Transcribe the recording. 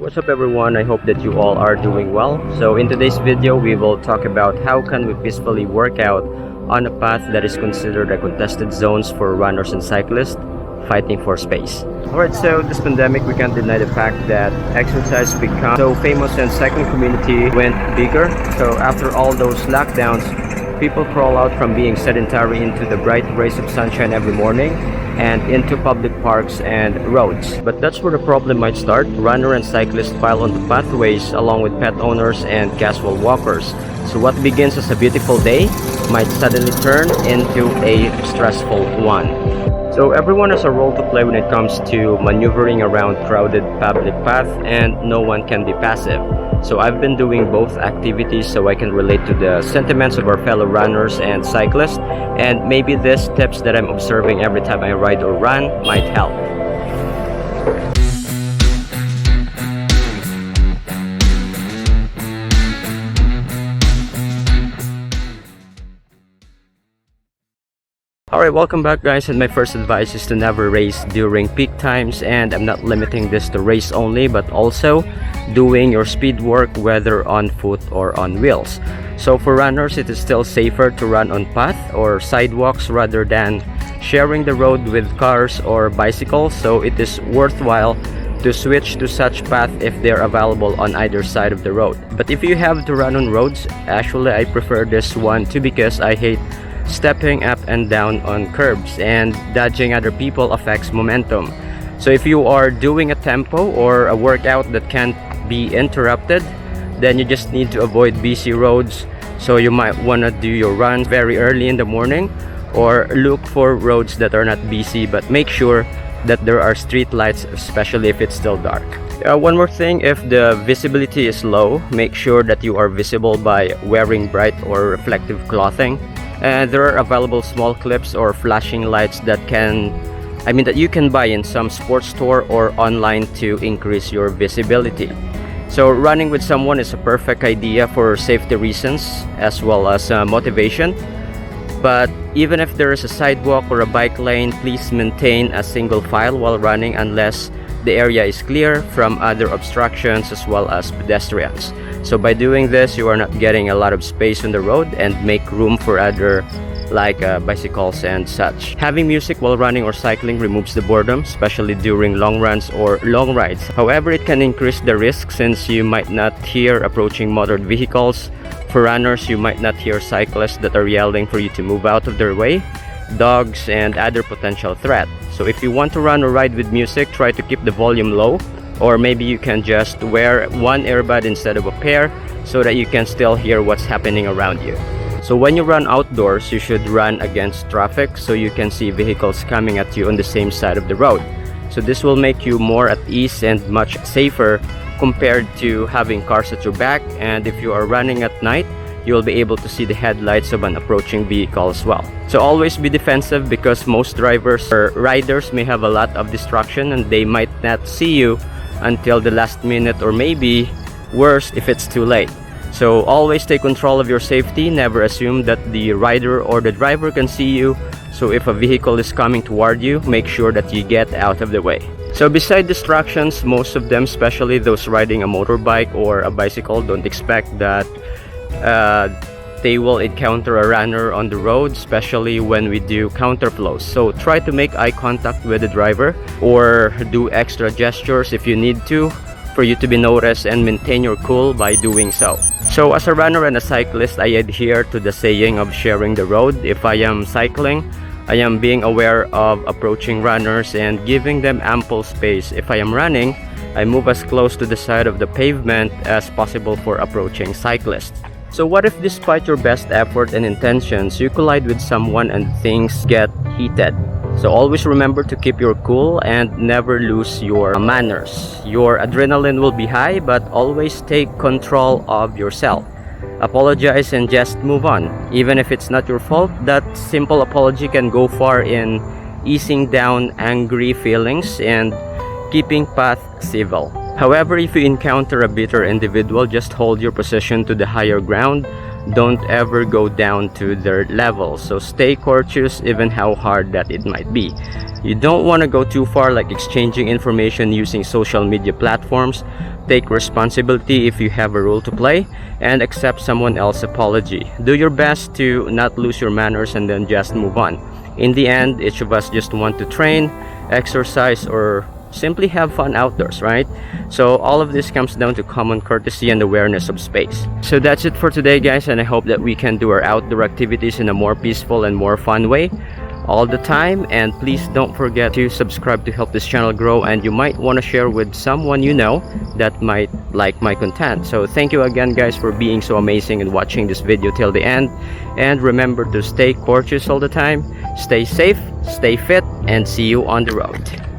What's up everyone, I hope that you all are doing well. So in today's video, we will talk about how can we peacefully work out on a path that is considered a contested zones for runners and cyclists fighting for space. Alright, so this pandemic, we can't deny the fact that exercise became so famous and cycling community went bigger. So after all those lockdowns, people crawl out from being sedentary into the bright rays of sunshine every morning and into public parks and roads. But that's where the problem might start. Runner and cyclists pile onto pathways along with pet owners and casual walkers. So what begins as a beautiful day might suddenly turn into a stressful one. So everyone has a role to play when it comes to maneuvering around crowded public paths, and no one can be passive. So I've been doing both activities so I can relate to the sentiments of our fellow runners and cyclists, and maybe these tips that I'm observing every time I ride or run might help. Alright, welcome back guys, and my first advice is to never race during peak times, and I'm not limiting this to race only but also doing your speed work whether on foot or on wheels. So for runners, it is still safer to run on path or sidewalks rather than sharing the road with cars or bicycles, so it is worthwhile to switch to such path if they're available on either side of the road. But if you have to run on roads, actually I prefer this one too, because I hate stepping up and down on curbs, and dodging other people affects momentum. So if you are doing a tempo or a workout that can't be interrupted, then you just need to avoid busy roads. So you might want to do your run very early in the morning, or look for roads that are not busy but make sure that there are street lights, especially if it's still dark. One more thing, if the visibility is low, make sure that you are visible by wearing bright or reflective clothing. There are available small clips or flashing lights that you can buy in some sports store or online to increase your visibility. So running with someone is a perfect idea for safety reasons as well as motivation. But even if there is a sidewalk or a bike lane, please maintain a single file while running unless the area is clear from other obstructions as well as pedestrians. So by doing this, you are not getting a lot of space on the road and make room for other bicycles and such. Having music while running or cycling removes the boredom, especially during long runs or long rides. However, it can increase the risk since you might not hear approaching motored vehicles. For runners, you might not hear cyclists that are yelling for you to move out of their way, dogs, and other potential threat. So if you want to run or ride with music, try to keep the volume low, or maybe you can just wear one earbud instead of a pair so that you can still hear what's happening around you. So when you run outdoors, you should run against traffic so you can see vehicles coming at you on the same side of the road. So this will make you more at ease and much safer compared to having cars at your back. And if you are running at night, you'll be able to see the headlights of an approaching vehicle as well. So always be defensive, because most drivers or riders may have a lot of distraction and they might not see you until the last minute, or maybe worse if it's too late. So always take control of your safety. Never assume that the rider or the driver can see you. So if a vehicle is coming toward you, make sure that you get out of the way. So beside distractions, most of them, especially those riding a motorbike or a bicycle, don't expect that they will encounter a runner on the road, especially when we do counterflows. So try to make eye contact with the driver or do extra gestures if you need to, for you to be noticed, and maintain your cool by doing so. So as a runner and a cyclist, I adhere to the saying of sharing the road. If I am cycling, I am being aware of approaching runners and giving them ample space. If I am running, I move as close to the side of the pavement as possible for approaching cyclists. So what if despite your best effort and intentions, you collide with someone and things get heated? So always remember to keep your cool and never lose your manners. Your adrenaline will be high, but always take control of yourself. Apologize and just move on. Even if it's not your fault, that simple apology can go far in easing down angry feelings and keeping path civil. However, if you encounter a bitter individual, just hold your position to the higher ground. Don't ever go down to their level. So stay courteous even how hard that it might be. You don't want to go too far, like exchanging information using social media platforms, take responsibility if you have a role to play, and accept someone else's apology. Do your best to not lose your manners and then just move on. In the end, each of us just want to train, exercise, or simply have fun outdoors, right? So all of this comes down to common courtesy and awareness of space. So that's it for today, guys, and I hope that we can do our outdoor activities in a more peaceful and more fun way all the time. And please don't forget to subscribe to help this channel grow, and you might want to share with someone you know that might like my content. So thank you again, guys, for being so amazing and watching this video till the end. And remember to stay courteous all the time, stay safe, stay fit, and see you on the road.